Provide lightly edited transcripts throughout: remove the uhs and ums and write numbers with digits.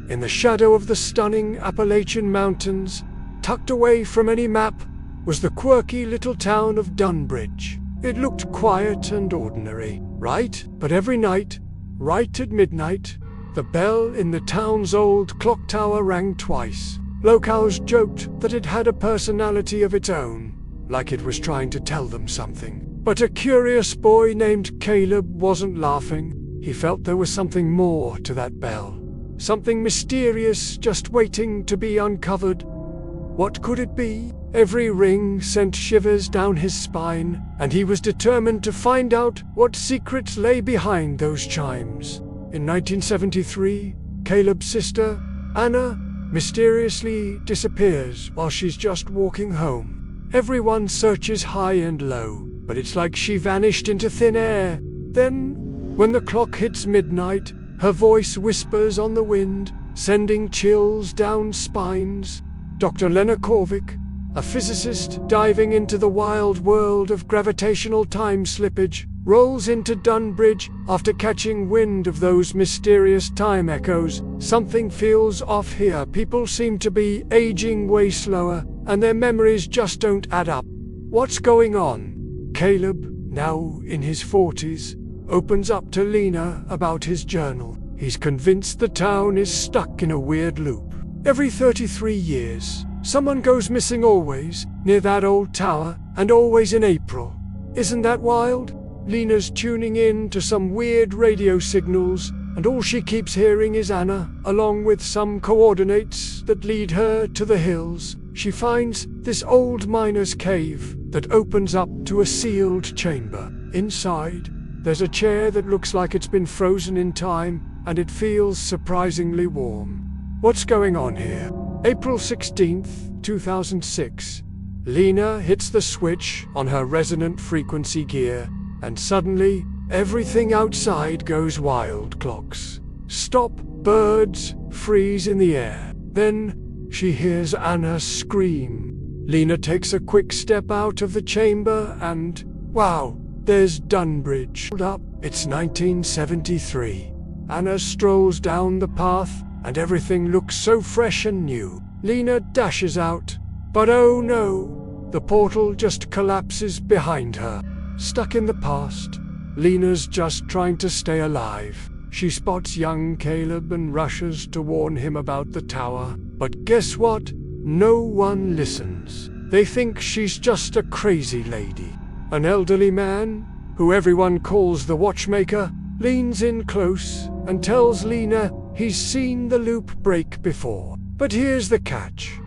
In the shadow of the stunning Appalachian Mountains, tucked away from any map, was the quirky little town of Dunbridge. It looked quiet and ordinary, right? But every night, right at midnight, the bell in the town's old clock tower rang twice. Locals joked that it had a personality of its own, like it was trying to tell them something. But a curious boy named Caleb wasn't laughing. He felt there was something more to that bell. Something mysterious just waiting to be uncovered. What could it be? Every ring sent shivers down his spine, and he was determined to find out what secrets lay behind those chimes. In 1973, Caleb's sister, Anna, mysteriously disappears while she's just walking home. Everyone searches high and low, but it's like she vanished into thin air. Then, when the clock hits midnight, her voice whispers on the wind, sending chills down spines. Dr. Lena Korvik, a physicist diving into the wild world of gravitational time slippage, rolls into Dunbridge after catching wind of those mysterious time echoes. Something feels off here. People seem to be aging way slower, and their memories just don't add up. What's going on? Caleb, now in his 40s, opens up to Lena about his journal. He's convinced the town is stuck in a weird loop. Every 33 years, someone goes missing, always near that old tower, and always in April. Isn't that wild? Lena's tuning in to some weird radio signals, and all she keeps hearing is Anna, along with some coordinates that lead her to the hills. She finds this old miner's cave that opens up to a sealed chamber. Inside, there's a chair that looks like it's been frozen in time, and it feels surprisingly warm. What's going on here? April 16th, 2006. Lena hits the switch on her resonant frequency gear, and suddenly, everything outside goes wild. Clocks stop, birds freeze in the air. Then, she hears Anna scream. Lena takes a quick step out of the chamber and, wow, there's Dunbridge. Hold up, it's 1973. Anna strolls down the path, and everything looks so fresh and new. Lena dashes out, but oh no, the portal just collapses behind her. Stuck in the past, Lena's just trying to stay alive. She spots young Caleb and rushes to warn him about the tower. But guess what? No one listens. They think she's just a crazy lady. An elderly man, who everyone calls the watchmaker, leans in close and tells Lena he's seen the loop break before. But here's the catch.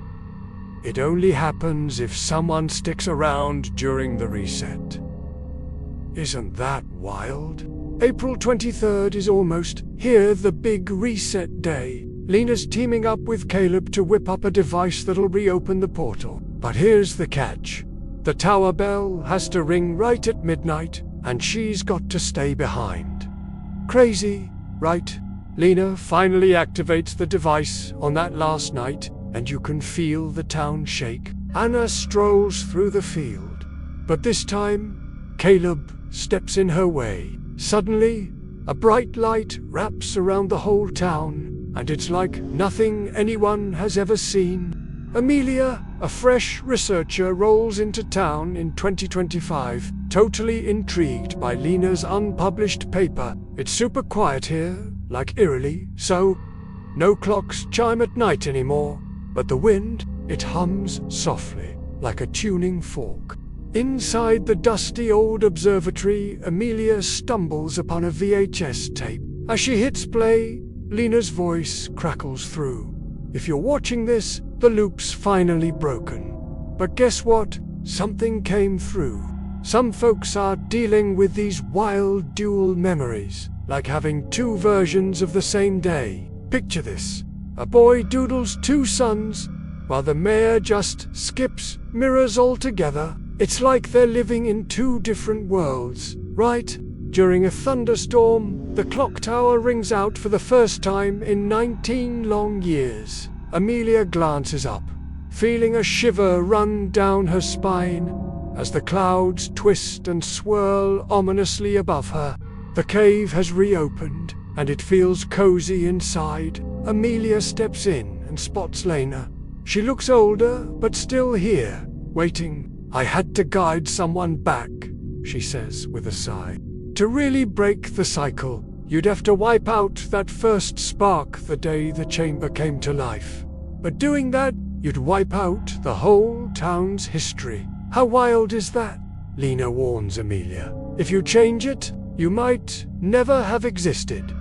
It only happens if someone sticks around during the reset. Isn't that wild? April 23rd is almost here, the big reset day. Lena's teaming up with Caleb to whip up a device that'll reopen the portal. But here's the catch. The tower bell has to ring right at midnight, and she's got to stay behind. Crazy, right? Lena finally activates the device on that last night, and you can feel the town shake. Anna strolls through the field, but this time, Caleb steps in her way. Suddenly, a bright light wraps around the whole town, and it's like nothing anyone has ever seen. Amelia, a fresh researcher, rolls into town in 2025, totally intrigued by Lena's unpublished paper. It's super quiet here, like eerily, so no clocks chime at night anymore, but the wind, it hums softly, like a tuning fork. Inside the dusty old observatory, Amelia stumbles upon a VHS tape. As she hits play, Lena's voice crackles through. If you're watching this, the loop's finally broken. But guess what? Something came through. Some folks are dealing with these wild dual memories, like having two versions of the same day. Picture this. A boy doodles two suns, while the mayor just skips mirrors altogether. It's like they're living in two different worlds, right? During a thunderstorm, the clock tower rings out for the first time in 19 long years. Amelia glances up, feeling a shiver run down her spine as the clouds twist and swirl ominously above her. The cave has reopened, and it feels cozy inside. Amelia steps in and spots Lena. She looks older, but still here, waiting. "I had to guide someone back," she says with a sigh. "To really break the cycle, you'd have to wipe out that first spark the day the chamber came to life. But doing that, you'd wipe out the whole town's history. How wild is that?" Lena warns Amelia. "If you change it, you might never have existed."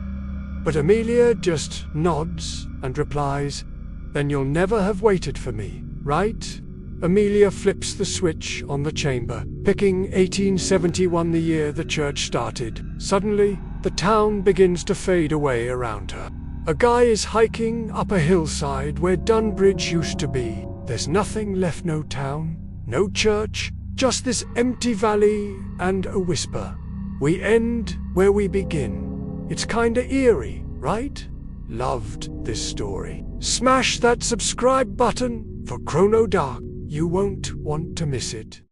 But Amelia just nods and replies, "Then you'll never have waited for me, right?" Amelia flips the switch on the chamber, picking 1871, the year the church started. Suddenly, the town begins to fade away around her. A guy is hiking up a hillside where Dunbridge used to be. There's nothing left, no town, no church, just this empty valley and a whisper. We end where we begin. It's kinda eerie, right? Loved this story. Smash that subscribe button for Chrono Dark. You won't want to miss it.